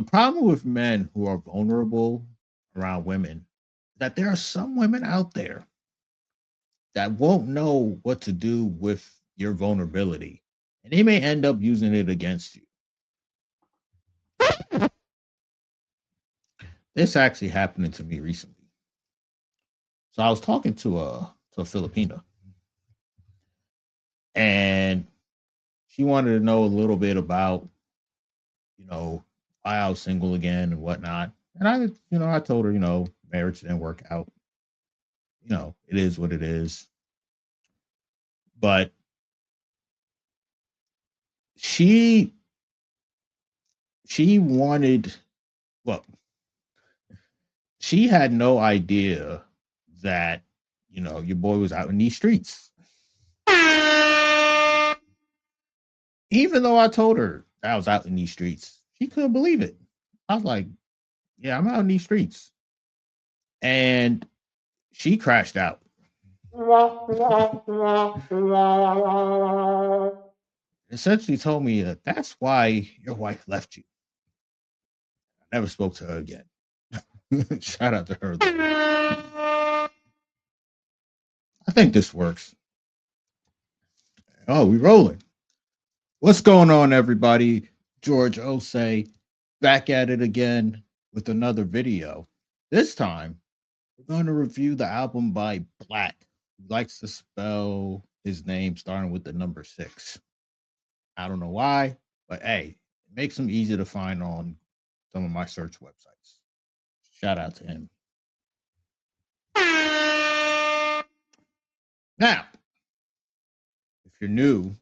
The problem with men who are vulnerable around women is that there are some women out there that won't know what to do with your vulnerability, and they may end up using it against you. This actually happened to me recently. So I was talking to a Filipina, and she wanted to know a little bit about, you know, why I was single again and whatnot. And I told her, marriage didn't work out. It is what it is. But she she wanted, well, she had no idea that, your boy was out in these streets. Even though I told her I was out in these streets, she couldn't believe it. I was like, yeah, I'm out in these streets. And she crashed out. Essentially told me that that's why your wife left you. I never spoke to her again. Shout out to her, though. I think this works. Oh, we rolling. What's going on, everybody? George Osei back at it again with another video. This time, we're going to review the album by Black, who likes to spell his name starting with the number 6. I don't know why, but hey, it makes him easy to find on some of my search websites. Shout out to him. Now, if you're new,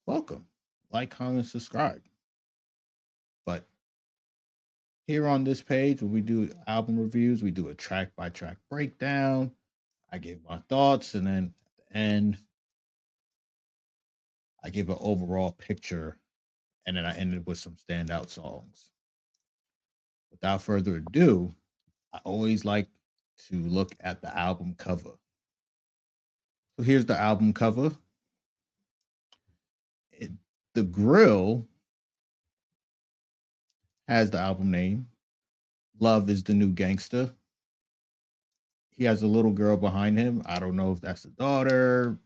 welcome. Like, comment, subscribe. But here on this page, when we do album reviews, we do a track by track breakdown. I give my thoughts, and then at the end, I give an overall picture, and then I ended with some standout songs. Without further ado, I always like to look at the album cover. So here's the album cover. The grill has the album name. Love is the New Gangsta. He has a little girl behind him. I don't know if that's a daughter.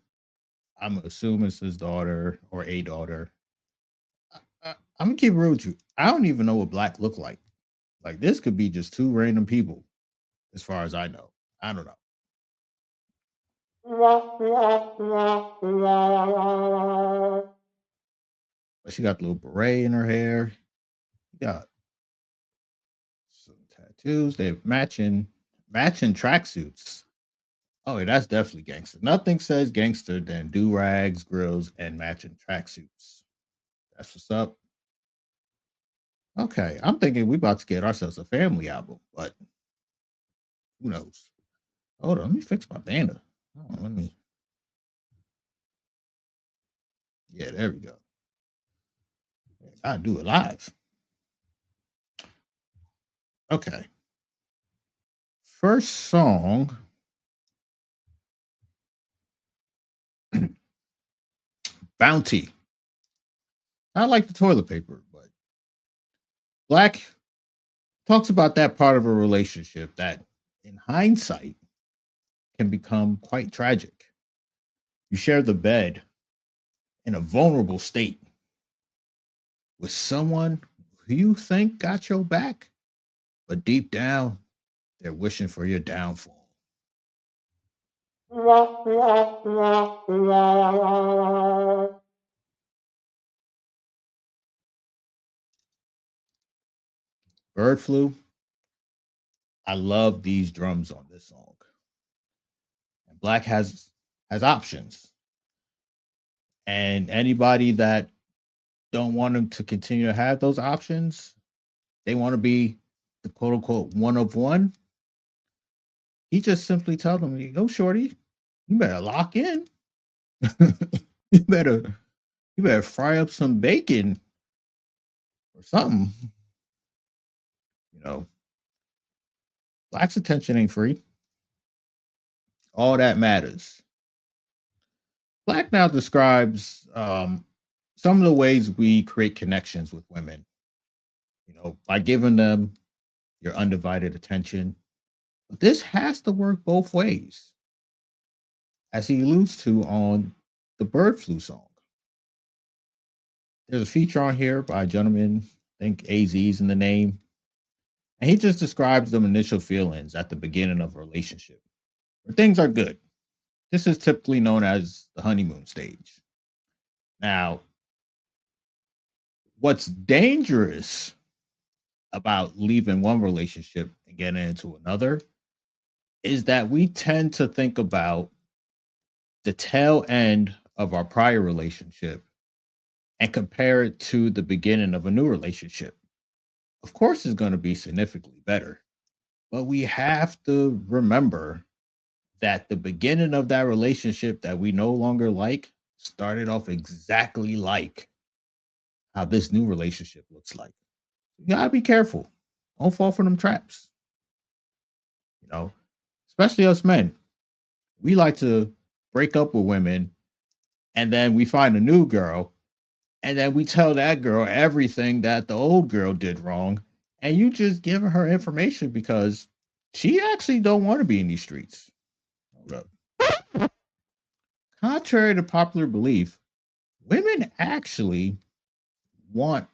I'm assuming it's his daughter or a daughter. I'm gonna keep it real with you. I don't even know what Black look like. Like this could be just two random people, as far as I know. I don't know. But she got the little beret in her hair. She got some tattoos. They have matching tracksuits. Oh, yeah, that's definitely gangster. Nothing says gangster than do rags, grills, and matching tracksuits. That's what's up. Okay, I'm thinking we about to get ourselves a family album, but who knows? Hold on, let me fix my banner. Let me. Yeah, there we go. I do it live. Okay. First song. Bounty. I like the toilet paper, but Black talks about that part of a relationship that, in hindsight, can become quite tragic. You share the bed in a vulnerable state with someone who you think got your back, but deep down, they're wishing for your downfall. Bird flu. I love these drums on this song. And Black has options. And anybody that don't want him to continue to have those options, they want to be the quote unquote one of one. He just simply tells them, "Yo, shorty, you better lock in. you better you better fry up some bacon or something." You know, Black's attention ain't free. All that matters. Black now describes some of the ways we create connections with women. by giving them your undivided attention. But this has to work both ways, as he alludes to on the bird flu song. There's a feature on here by a gentleman, I think AZ's in the name, and he just describes the initial feelings at the beginning of a relationship where things are good. This is typically known as the honeymoon stage. Now, what's dangerous about leaving one relationship and getting into another is that we tend to think about the tail end of our prior relationship and compare it to the beginning of a new relationship. Of course, it's going to be significantly better, but we have to remember that the beginning of that relationship that we no longer like started off exactly like how this new relationship looks like. You gotta be careful. Don't fall for them traps. You know, especially us men. We like to break up with women and then we find a new girl and then we tell that girl everything that the old girl did wrong, and you just give her information because she actually don't want to be in these streets. Hold up. Contrary to popular belief, women actually want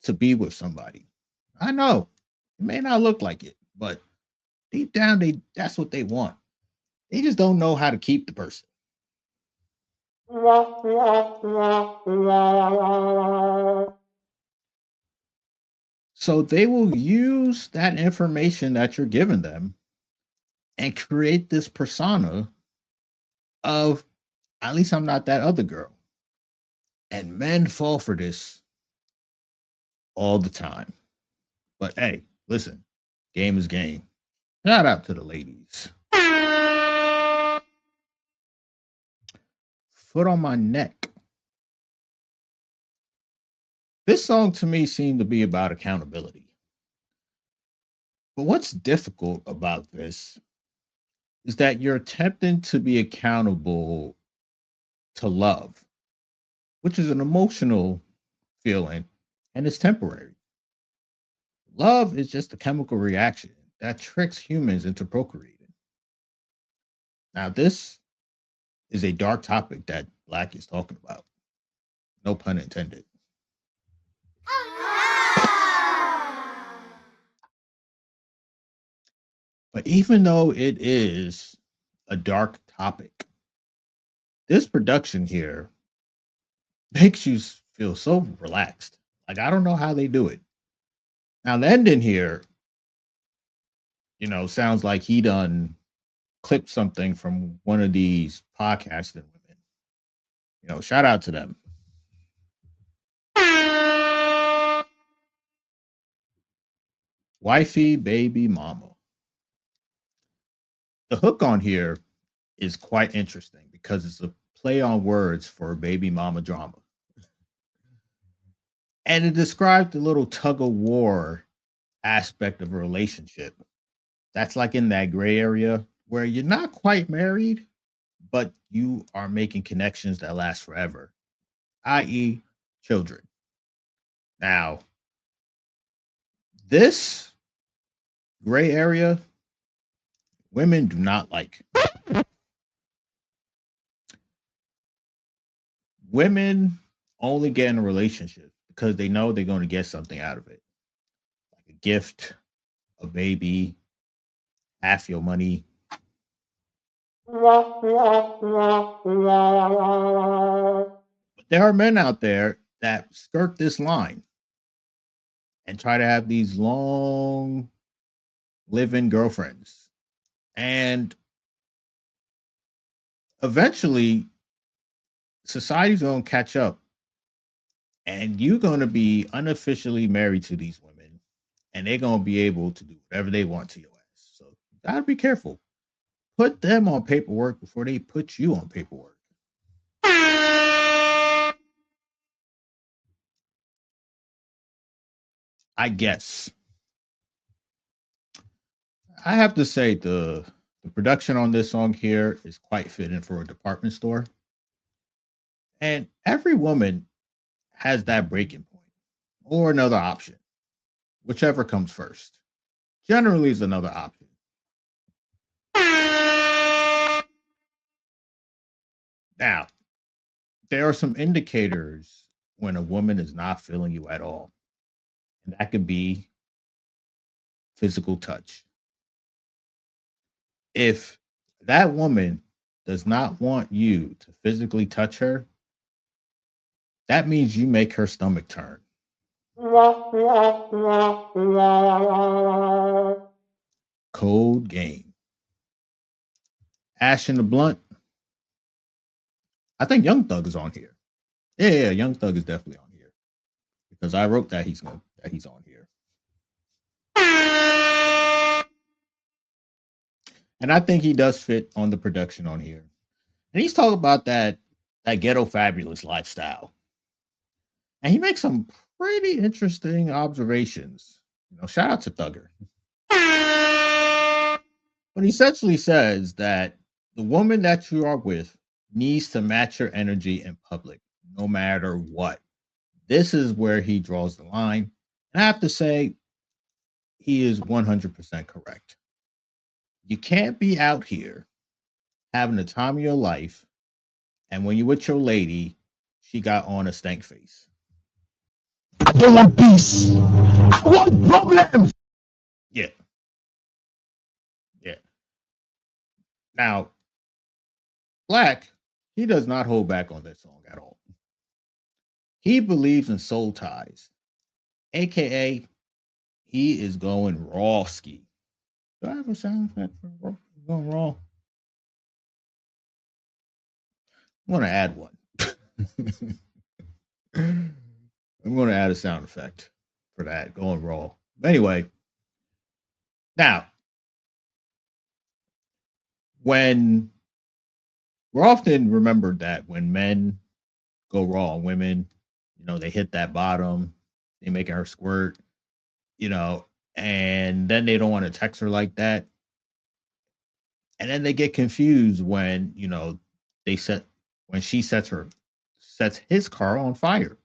to be with somebody. I know it may not look like it, but deep down, that's what they want. They just don't know how to keep the person. So they will use that information that you're giving them and create this persona of, at least I'm not that other girl. And men fall for this all the time. But hey, listen, game is game. Shout out to the ladies. Foot on my neck. This song to me seemed to be about accountability. But what's difficult about this is that you're attempting to be accountable to love, which is an emotional feeling and it's temporary. Love is just a chemical reaction that tricks humans into procreating. Now, this is a dark topic that Black is talking about. No pun intended. But even though it is a dark topic, this production here makes you feel so relaxed. Like, I don't know how they do it. Now, the ending here, sounds like he done clipped something from one of these podcasting women. Shout out to them. Wifey, baby, mama. The hook on here is quite interesting because it's a play on words for baby mama drama. And it describes the little tug of war aspect of a relationship. That's like in that gray area where you're not quite married, but you are making connections that last forever, i.e., children. Now, this gray area, women do not like. Women only get in a relationship because they know they're going to get something out of it, like a gift, a baby, half your money. But there are men out there that skirt this line and try to have these long living girlfriends. And eventually, society's going to catch up and you're going to be unofficially married to these women and they're going to be able to do whatever they want to your ass. So you got to be careful. Put them on paperwork before they put you on paperwork. I guess. I have to say the production on this song here is quite fitting for a department store. And every woman has that breaking point or another option. whichever comes first. Generally is another option. Now, there are some indicators when a woman is not feeling you at all. And that could be physical touch. If that woman does not want you to physically touch her, that means you make her stomach turn. Cold game. Ashin the Blunt. I think Young Thug is on here. Yeah, Young Thug is definitely on here because I wrote that he's on here, and I think he does fit on the production on here. And he's talking about that ghetto fabulous lifestyle, and he makes some pretty interesting observations. Shout out to Thugger. But he essentially says that the woman that you are with needs to match your energy in public, no matter what. This is where he draws the line. And I have to say, he is 100% correct. You can't be out here having the time of your life, and when you're with your lady, she got on a stank face. I don't want peace. I want problems. Yeah, yeah. Now, Black, he does not hold back on this song at all. He believes in soul ties, aka he is going raw ski. Do I have a sound effect for going raw? I'm going to add one. I'm going to add a sound effect for that going raw. But anyway, now when we're often remembered that when men go raw on women, they hit that bottom, they make her squirt, you know, and then they don't want to text her like that. And then they get confused when, they set when she sets his car on fire.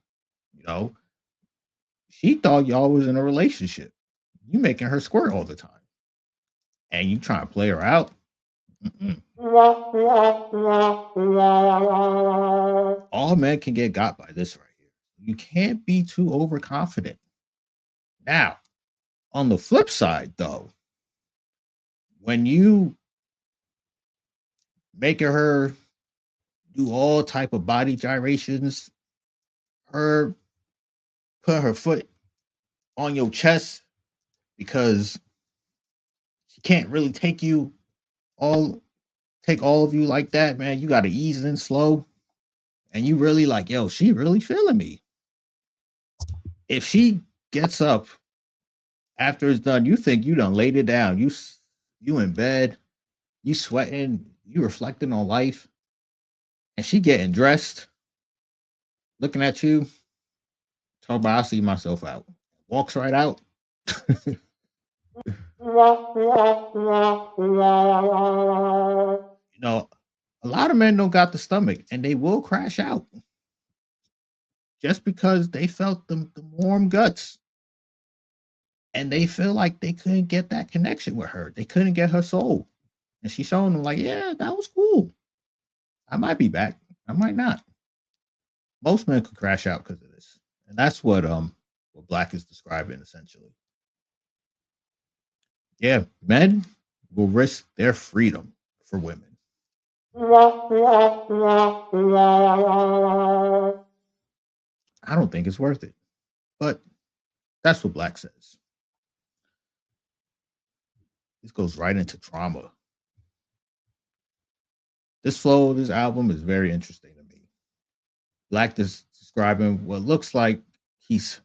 You know, she thought y'all was in a relationship. You making her squirt all the time. And you trying to play her out. Mm-mm. All men can get got by this right here. You can't be too overconfident. Now, on the flip side, though, when you making her do all type of body gyrations, her put her foot on your chest because she can't really all take all of you like that, man. You got to ease in slow, and you really like, yo, she really feeling me. If she gets up after it's done, you think you done laid it down. You in bed, you sweating, you reflecting on life, and she getting dressed, looking at you, talk about I see myself out. Walks right out. A lot of men don't got the stomach and they will crash out just because they felt the warm guts and they feel like they couldn't get that connection with her. They couldn't get her soul. And she's showing them like, yeah, that was cool. I might be back. I might not. Most men could crash out because of this. And that's what Black is describing essentially. Yeah, men will risk their freedom for women. I don't think it's worth it. But that's what Black says. This goes right into trauma. This flow of this album is very interesting to me. Black is describing what looks like he's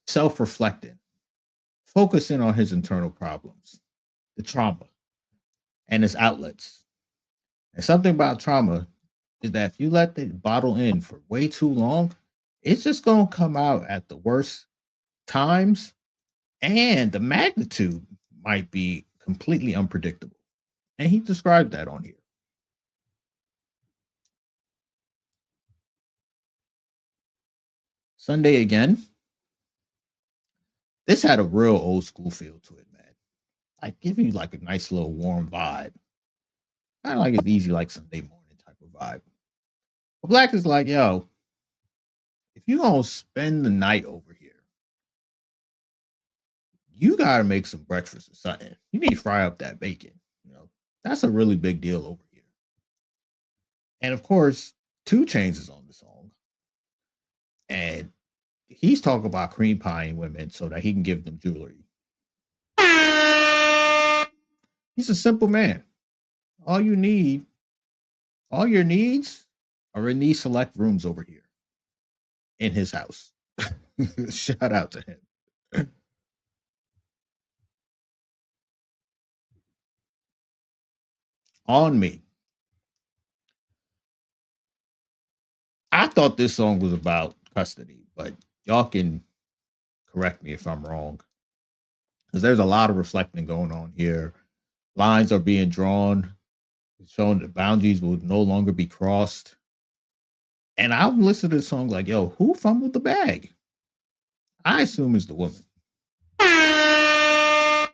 self reflecting, focusing on his internal problems, the trauma, and his outlets. And something about trauma is that if you let it bottle in for way too long, it's just going to come out at the worst times, and the magnitude might be completely unpredictable. And he described that on here. Sunday again. This had a real old school feel to it, man. Like give you like a nice little warm vibe. Kind of like it's easy like Sunday morning type of vibe. But Black is like, yo, if you gonna spend the night over here, you gotta make some breakfast or something. You need to fry up that bacon. You know, that's a really big deal over here. And of course, Two Chains is on the song, and he's talking about cream pieing women so that he can give them jewelry. He's a simple man. All you need, all your needs are in these select rooms over here in his house. Shout out to him. On me. I thought this song was about custody, but y'all can correct me if I'm wrong. Because there's a lot of reflecting going on here. Lines are being drawn, showing that boundaries will no longer be crossed. And I'm listening to the song like, yo, who fumbled the bag? I assume it's the woman. Yeah.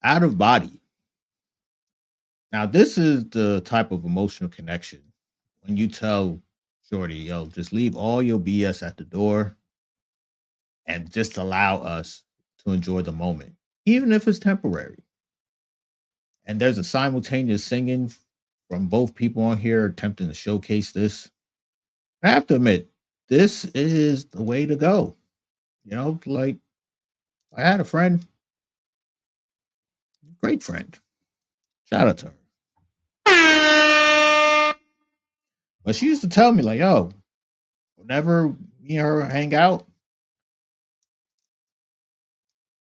Out of body. Now, this is the type of emotional connection when you tell Shorty, yo, just leave all your BS at the door and just allow us to enjoy the moment, even if it's temporary. And there's a simultaneous singing from both people on here attempting to showcase this. I have to admit, this is the way to go. You know, like I had a friend, great friend. Shout out to her. But she used to tell me, like, yo, whenever me and her hang out,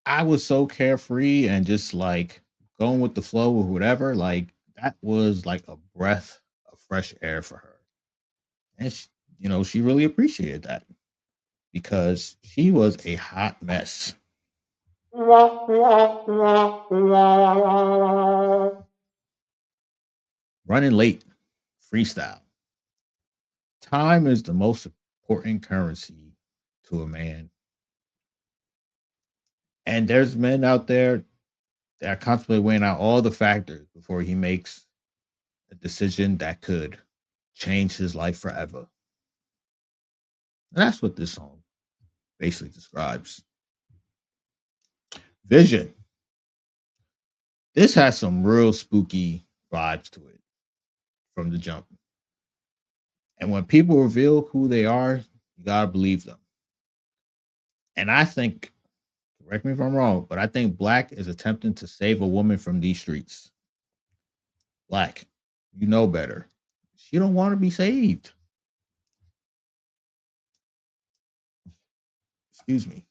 I was so carefree and just like going with the flow or whatever. Like that was like a breath of fresh air for her. And she, you know, she really appreciated that because she was a hot mess. Running late, freestyle. Time is the most important currency to a man. And there's men out there that are constantly weighing out all the factors before he makes a decision that could change his life forever. And that's what this song basically describes. Vision. This has some real spooky vibes to it from the jump. And when people reveal who they are, you gotta believe them. And I think, correct me if I'm wrong, but I think Black is attempting to save a woman from these streets. Black, you know better. She don't want to be saved. Excuse me.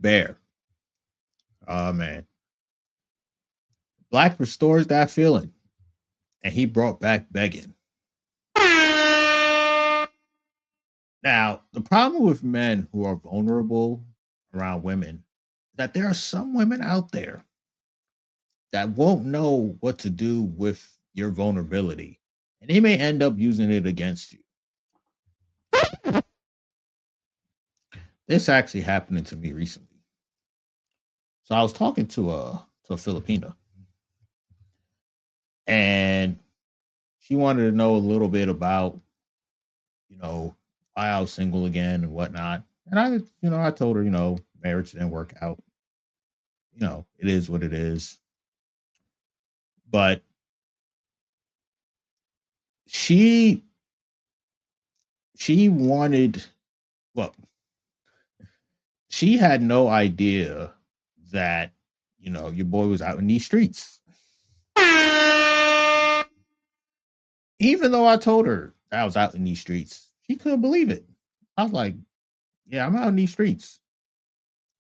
Bear. Oh man. Black restores that feeling. And he brought back begging. Now, the problem with men who are vulnerable around women is that there are some women out there that won't know what to do with your vulnerability. And they may end up using it against you. This actually happened to me recently. So I was talking to a Filipina, and she wanted to know a little bit about, you know, why I was single again and whatnot. And I told her, marriage didn't work out. It is what it is. But she she wanted, well, she had no idea that, your boy was out in these streets. Even though I told her I was out in these streets, she couldn't believe it. I was like, yeah, I'm out in these streets.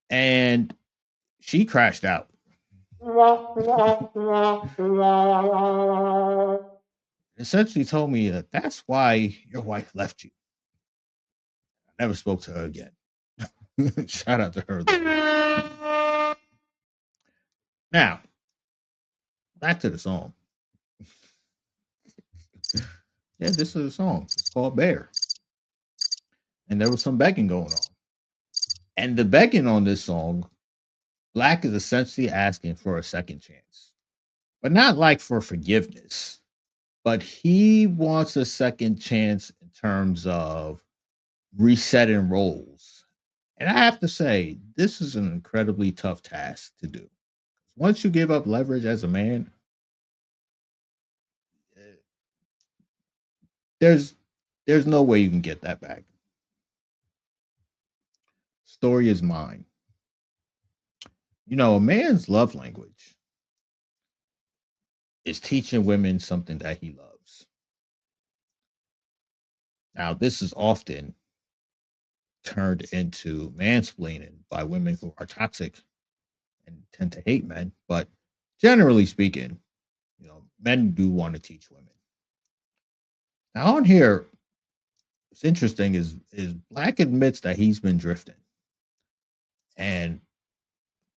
And she crashed out. Essentially told me that that's why your wife left you. I never spoke to her again. Shout out to her, though. Now, Back to the song. Yeah, this is a song. It's called Bear. And there was some begging going on. And the begging on this song, Black is essentially asking for a second chance, but not like for forgiveness, but he wants a second chance in terms of resetting roles. And I have to say, this is an incredibly tough task to do. Once you give up leverage as a man, eh, there's there's no way you can get that back. Story is mine. A man's love language is teaching women something that he loves. Now, this is often turned into mansplaining by women who are toxic and tend to hate men. But generally speaking, men do want to teach women. Now, on here, what's interesting is Black admits that he's been drifting, and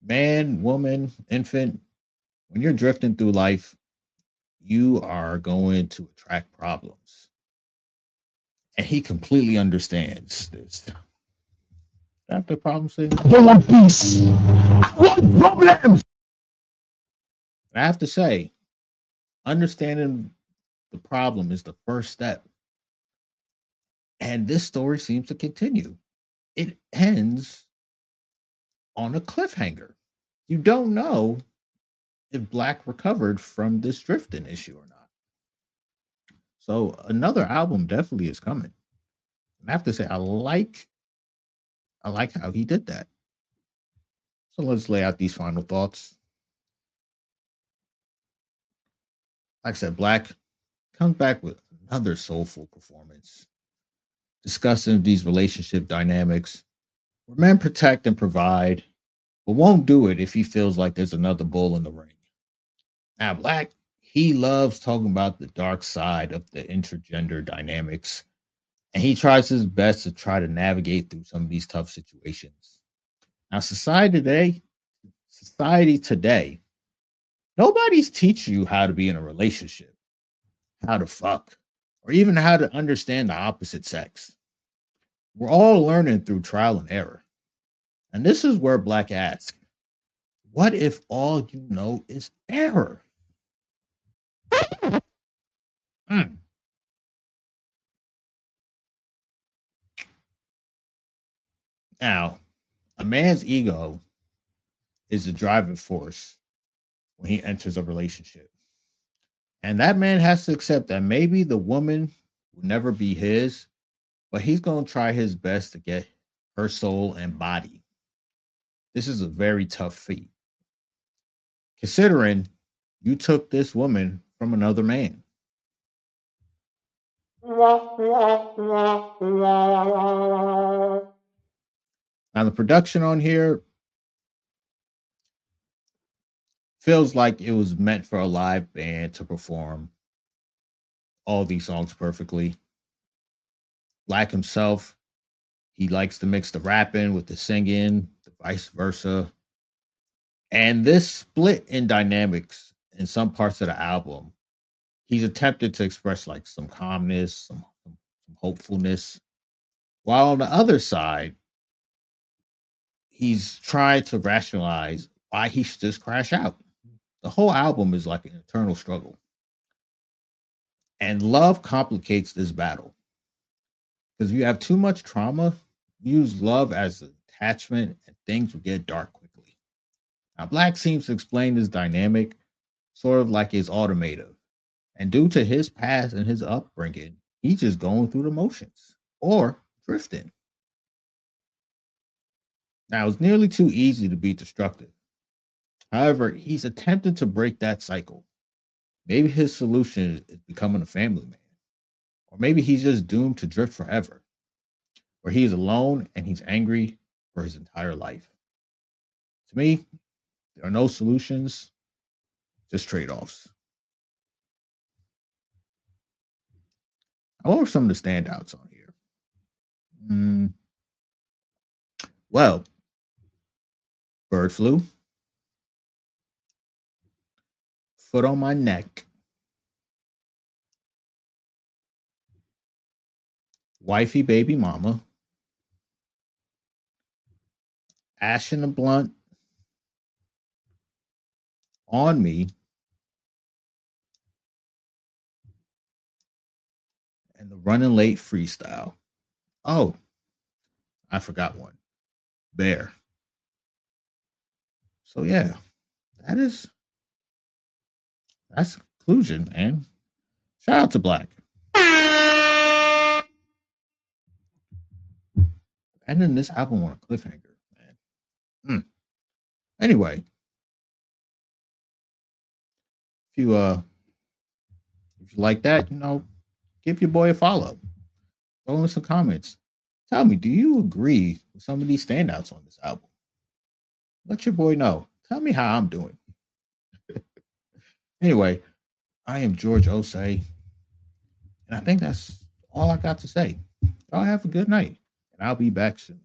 man, woman, infant, when you're drifting through life, you are going to attract problems. And he completely understands this. After problem statement, I don't want peace. I want problems. I have to say, understanding the problem is the first step. And this story seems to continue. It ends on a cliffhanger. You don't know if Black recovered from this drifting issue or not. So another album definitely is coming. And I have to say, I like how he did that. So let's lay out these final thoughts. Like I said, Black comes back with another soulful performance, discussing these relationship dynamics where men protect and provide, but won't do it if he feels like there's another bull in the ring. Now, Black, he loves talking about the dark side of the intergender dynamics, and he tries his best to try to navigate through some of these tough situations. Now, society today, nobody's teaching you how to be in a relationship, how to fuck, or even how to understand the opposite sex. We're all learning through trial and error. And this is where Black asks, what if all you know is error? Mm. Now, a man's ego is the driving force when he enters a relationship. And that man has to accept that maybe the woman will never be his, but he's going to try his best to get her soul and body. This is a very tough feat, considering you took this woman from another man. Now, the production on here feels like it was meant for a live band to perform all these songs perfectly. Black himself, he likes to mix the rapping with the singing, the vice versa. And this split in dynamics in some parts of the album, he's attempted to express like some calmness, some hopefulness. While on the other side, he's trying to rationalize why he should just crash out. The whole album is like an internal struggle. And love complicates this battle because if you have too much trauma, use love as an attachment and things will get dark quickly. Now, Black seems to explain this dynamic sort of like it's automated. And due to his past and his upbringing, he's just going through the motions or drifting. Now, it's nearly too easy to be destructive. However, he's attempting to break that cycle. Maybe his solution is becoming a family man, or maybe he's just doomed to drift forever, where he's alone and he's angry for his entire life. To me, there are no solutions, just trade offs. What were some of the standouts on here? Mm, well, Bird Flu, Foot on My Neck, Wifey Baby Mama, Ashin the Blunt, On Me, and the Running Late Freestyle. Oh, I forgot one. Bear. So yeah, that is that's conclusion, man. Shout out to Black. Ending this album on a cliffhanger, man. Mm. Anyway, if you like that, give your boy a follow. Throw in some comments. Tell me, do you agree with some of these standouts on this album? Let your boy know. Tell me how I'm doing. Anyway, I am George Osei, and I think that's all I got to say. Y'all have a good night, and I'll be back soon.